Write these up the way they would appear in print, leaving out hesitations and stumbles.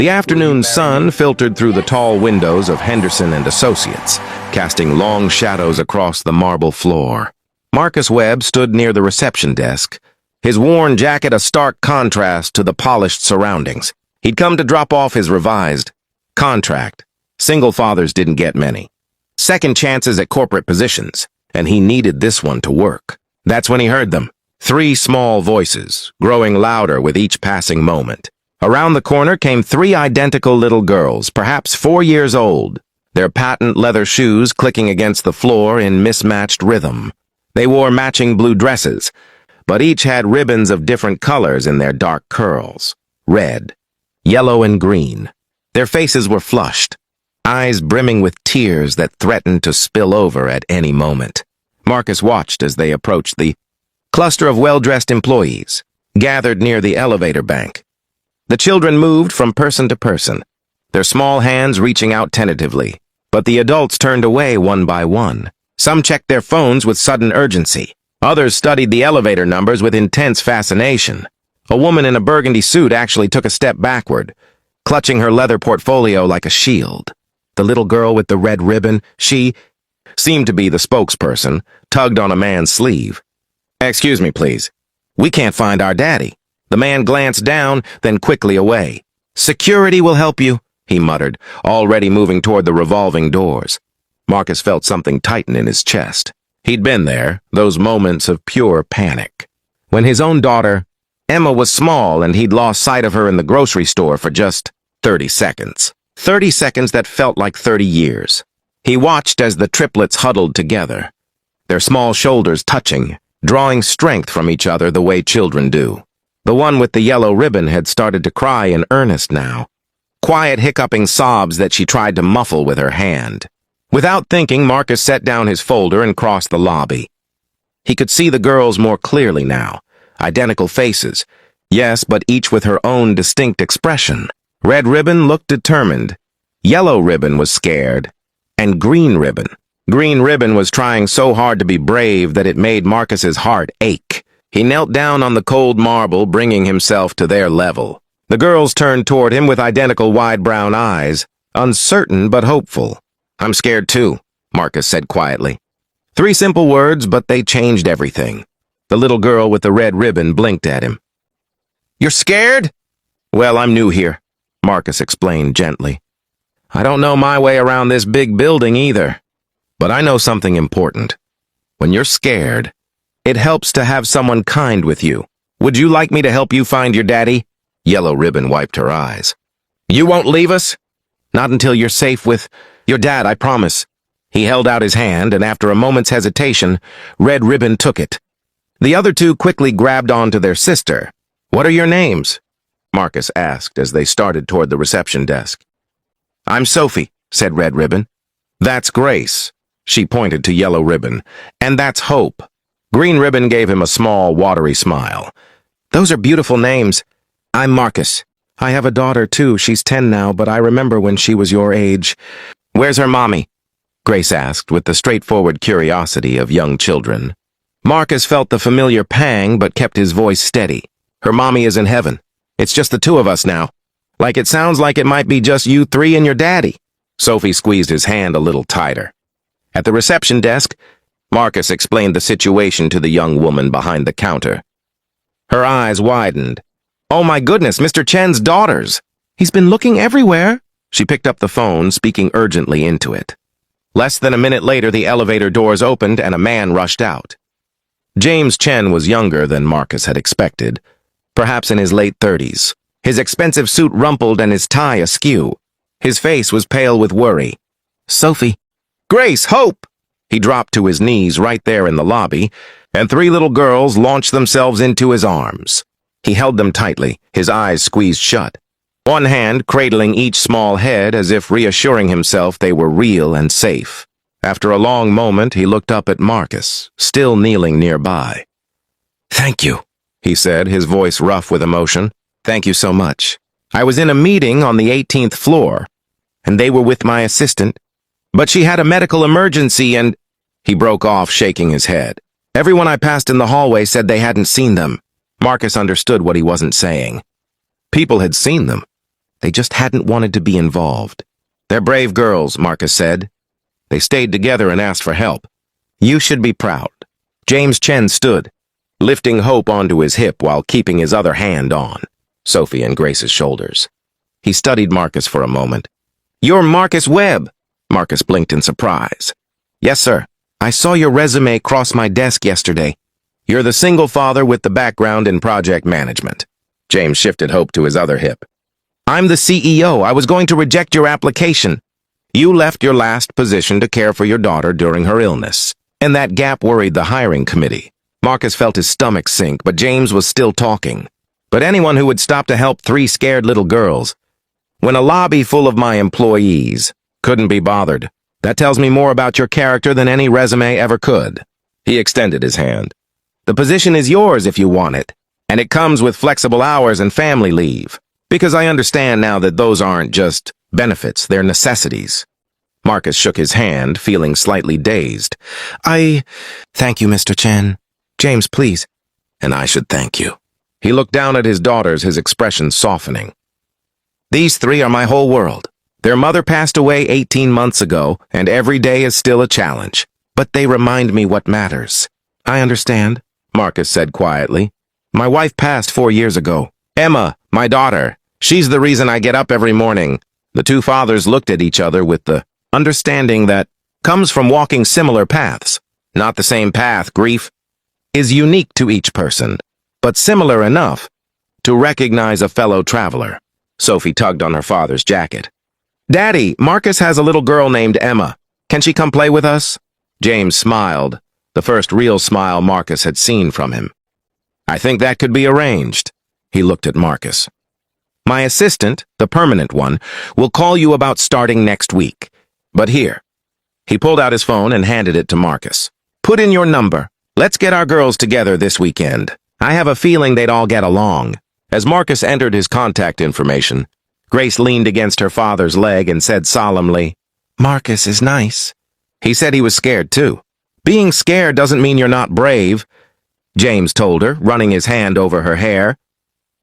The afternoon sun filtered through the tall windows of Henderson and Associates, casting long shadows across the marble floor. Marcus Webb stood near the reception desk, his worn jacket a stark contrast to the polished surroundings. He'd come to drop off his revised contract. Single fathers didn't get many. Second chances at corporate positions, and he needed this one to work. That's when he heard them. 3 small voices, growing louder with each passing moment. Around the corner came 3 identical little girls, perhaps 4 years old, their patent leather shoes clicking against the floor in mismatched rhythm. They wore matching blue dresses, but each had ribbons of different colors in their dark curls. Red, yellow, and green. Their faces were flushed, eyes brimming with tears that threatened to spill over at any moment. Marcus watched as they approached the cluster of well-dressed employees, gathered near the elevator bank. The children moved from person to person, their small hands reaching out tentatively, but the adults turned away one by one. Some checked their phones with sudden urgency. Others studied the elevator numbers with intense fascination. A woman in a burgundy suit actually took a step backward, clutching her leather portfolio like a shield. The little girl with the red ribbon, she seemed to be the spokesperson, tugged on a man's sleeve. "Excuse me, please. We can't find our daddy." The man glanced down, then quickly away. "Security will help you," he muttered, already moving toward the revolving doors. Marcus felt something tighten in his chest. He'd been there, those moments of pure panic. When his own daughter, Emma, was small and he'd lost sight of her in the grocery store for just 30 seconds. 30 seconds that felt like 30 years. He watched as the triplets huddled together, their small shoulders touching, drawing strength from each other the way children do. The one with the yellow ribbon had started to cry in earnest now, quiet hiccuping sobs that she tried to muffle with her hand. Without thinking, Marcus set down his folder and crossed the lobby. He could see the girls more clearly now, identical faces, yes, but each with her own distinct expression. Red Ribbon looked determined, Yellow Ribbon was scared, and Green Ribbon was trying so hard to be brave that it made Marcus's heart ache. He knelt down on the cold marble, bringing himself to their level. The girls turned toward him with identical wide brown eyes, uncertain but hopeful. "I'm scared too," Marcus said quietly. 3 simple words, but they changed everything. The little girl with the red ribbon blinked at him. "You're scared?" "Well, I'm new here," Marcus explained gently. "I don't know my way around this big building either. But I know something important. When you're scared, it helps to have someone kind with you. Would you like me to help you find your daddy?" Yellow Ribbon wiped her eyes. "You won't leave us?" "Not until you're safe with your dad, I promise." He held out his hand, and after a moment's hesitation, Red Ribbon took it. The other 2 quickly grabbed onto their sister. "What are your names?" Marcus asked as they started toward the reception desk. "I'm Sophie," said Red Ribbon. "That's Grace." She pointed to Yellow Ribbon. "And that's Hope." Green Ribbon gave him a small, watery smile. "Those are beautiful names. I'm Marcus. I have a daughter, too. She's 10 now, but I remember when she was your age." "Where's her mommy?" Grace asked with the straightforward curiosity of young children. Marcus felt the familiar pang, but kept his voice steady. "Her mommy is in heaven. It's just the 2 of us now. Like it sounds like it might be just you 3 and your daddy." Sophie squeezed his hand a little tighter. At the reception desk, Marcus explained the situation to the young woman behind the counter. Her eyes widened. "Oh my goodness, Mr. Chen's daughters! He's been looking everywhere." She picked up the phone, speaking urgently into it. Less than a minute later, the elevator doors opened and a man rushed out. James Chen was younger than Marcus had expected, perhaps in his late 30s. His expensive suit rumpled and his tie askew. His face was pale with worry. "Sophie." "Grace, Hope!" He dropped to his knees right there in the lobby, and 3 little girls launched themselves into his arms. He held them tightly, his eyes squeezed shut, one hand cradling each small head as if reassuring himself they were real and safe. After a long moment, he looked up at Marcus, still kneeling nearby. "Thank you," he said, his voice rough with emotion. "Thank you so much. I was in a meeting on the 18th floor, and they were with my assistant, but she had a medical emergency and—" He broke off, shaking his head. "Everyone I passed in the hallway said they hadn't seen them." Marcus understood what he wasn't saying. People had seen them. They just hadn't wanted to be involved. "They're brave girls," Marcus said. "They stayed together and asked for help. You should be proud." James Chen stood, lifting Hope onto his hip while keeping his other hand on Sophie and Grace's shoulders. He studied Marcus for a moment. "You're Marcus Webb." Marcus blinked in surprise. "Yes, sir. I saw your resume cross my desk yesterday. You're the single father with the background in project management." James shifted Hope to his other hip. "I'm the CEO. I was going to reject your application. You left your last position to care for your daughter during her illness, and that gap worried the hiring committee." Marcus felt his stomach sink, but James was still talking. "But anyone who would stop to help three scared little girls, when a lobby full of my employees, couldn't be bothered. That tells me more about your character than any resume ever could." He extended his hand. "The position is yours if you want it, and it comes with flexible hours and family leave, because I understand now that those aren't just benefits, they're necessities." Marcus shook his hand, feeling slightly dazed. Thank you, Mr. Chen. James, please." "And I should thank you." He looked down at his daughters, his expression softening. "These three are my whole world. Their mother passed away 18 months ago, and every day is still a challenge. But they remind me what matters." "I understand," Marcus said quietly. "My wife passed 4 years ago. Emma, my daughter, she's the reason I get up every morning." The two fathers looked at each other with the understanding that comes from walking similar paths. Not the same path, grief is unique to each person, but similar enough to recognize a fellow traveler. Sophie tugged on her father's jacket. "Daddy, Marcus has a little girl named Emma. Can she come play with us?" James smiled, the first real smile Marcus had seen from him. "I think that could be arranged." He looked at Marcus. "My assistant, the permanent one, will call you about starting next week. But here." He pulled out his phone and handed it to Marcus. "Put in your number. Let's get our girls together this weekend. I have a feeling they'd all get along." As Marcus entered his contact information, Grace leaned against her father's leg and said solemnly, "Marcus is nice." He said he was scared too. "Being scared doesn't mean you're not brave," James told her, running his hand over her hair.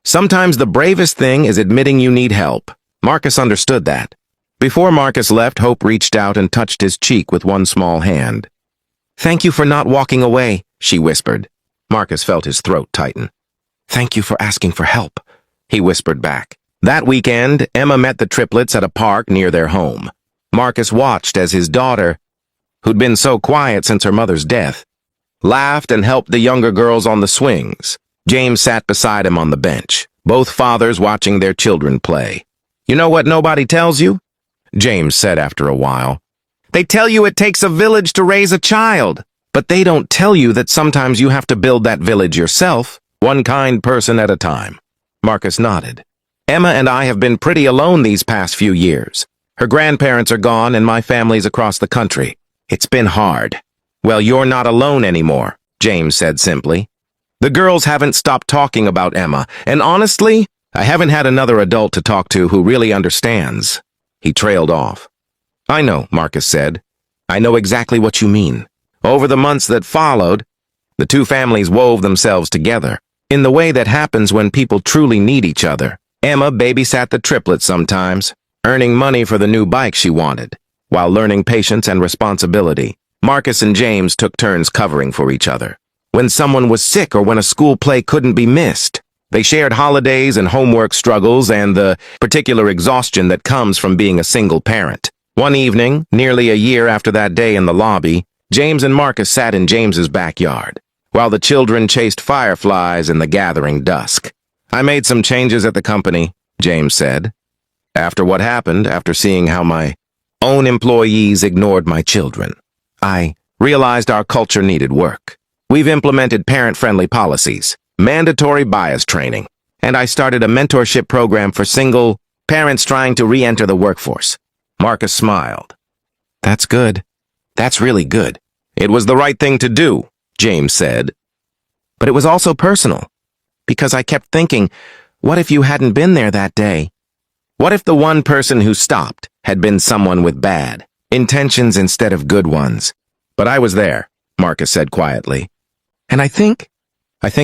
"Sometimes the bravest thing is admitting you need help." Marcus understood that. Before Marcus left, Hope reached out and touched his cheek with one small hand. "Thank you for not walking away," she whispered. Marcus felt his throat tighten. "Thank you for asking for help," he whispered back. That weekend, Emma met the triplets at a park near their home. Marcus watched as his daughter, who'd been so quiet since her mother's death, laughed and helped the younger girls on the swings. James sat beside him on the bench, both fathers watching their children play. "You know what nobody tells you?" James said after a while. "They tell you it takes a village to raise a child, but they don't tell you that sometimes you have to build that village yourself, one kind person at a time." Marcus nodded. "Emma and I have been pretty alone these past few years. Her grandparents are gone and my family's across the country. It's been hard." "Well, you're not alone anymore," James said simply. "The girls haven't stopped talking about Emma, and honestly, I haven't had another adult to talk to who really understands." He trailed off. "I know," Marcus said. "I know exactly what you mean." Over the months that followed, the two families wove themselves together in the way that happens when people truly need each other. Emma babysat the triplets sometimes, earning money for the new bike she wanted, while learning patience and responsibility. Marcus and James took turns covering for each other. When someone was sick or when a school play couldn't be missed, they shared holidays and homework struggles and the particular exhaustion that comes from being a single parent. One evening, nearly a year after that day in the lobby, James and Marcus sat in James's backyard, while the children chased fireflies in the gathering dusk. "I made some changes at the company," James said. "After what happened, after seeing how my own employees ignored my children, I realized our culture needed work. We've implemented parent-friendly policies, mandatory bias training, and I started a mentorship program for single parents trying to re-enter the workforce." Marcus smiled. "That's good. That's really good." "It was the right thing to do," James said. "But it was also personal, because I kept thinking, what if you hadn't been there that day? What if the one person who stopped had been someone with bad intentions instead of good ones?" "But I was there," Marcus said quietly. "And I think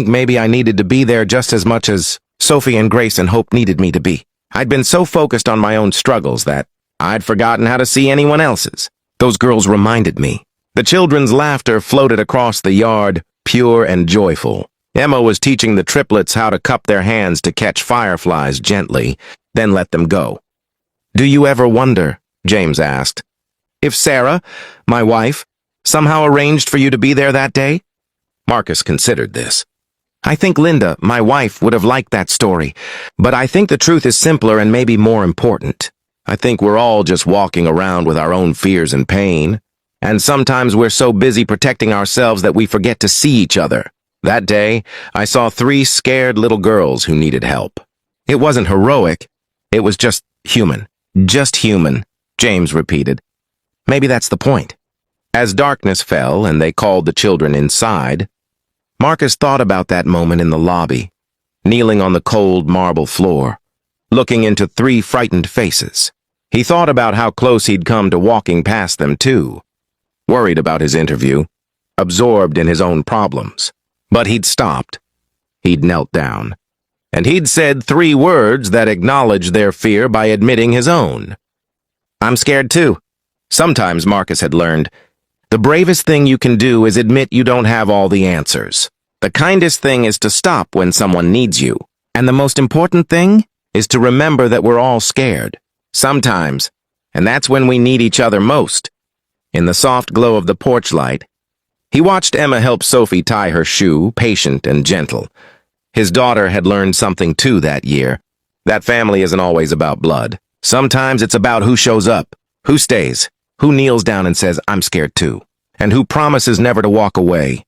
maybe I needed to be there just as much as Sophie and Grace and Hope needed me to be. I'd been so focused on my own struggles that I'd forgotten how to see anyone else's. Those girls reminded me. The children's laughter floated across the yard, pure and joyful. Emma was teaching the triplets how to cup their hands to catch fireflies gently, then let them go. "Do you ever wonder," James asked, "if Sarah, my wife, somehow arranged for you to be there that day?" Marcus considered this. "I think Linda, my wife, would have liked that story, but I think the truth is simpler and maybe more important. I think we're all just walking around with our own fears and pain, and sometimes we're so busy protecting ourselves that we forget to see each other. That day, I saw 3 scared little girls who needed help. It wasn't heroic, it was just human." "Just human," James repeated. "Maybe that's the point." As darkness fell and they called the children inside, Marcus thought about that moment in the lobby, kneeling on the cold marble floor, looking into 3 frightened faces. He thought about how close he'd come to walking past them too, worried about his interview, absorbed in his own problems. But he'd stopped. He'd knelt down. And he'd said 3 words that acknowledged their fear by admitting his own. "I'm scared too." Sometimes, Marcus had learned, the bravest thing you can do is admit you don't have all the answers. The kindest thing is to stop when someone needs you. And the most important thing is to remember that we're all scared. Sometimes. And that's when we need each other most. In the soft glow of the porch light, he watched Emma help Sophie tie her shoe, patient and gentle. His daughter had learned something too that year. That family isn't always about blood. Sometimes it's about who shows up, who stays, who kneels down and says, "I'm scared too," and who promises never to walk away.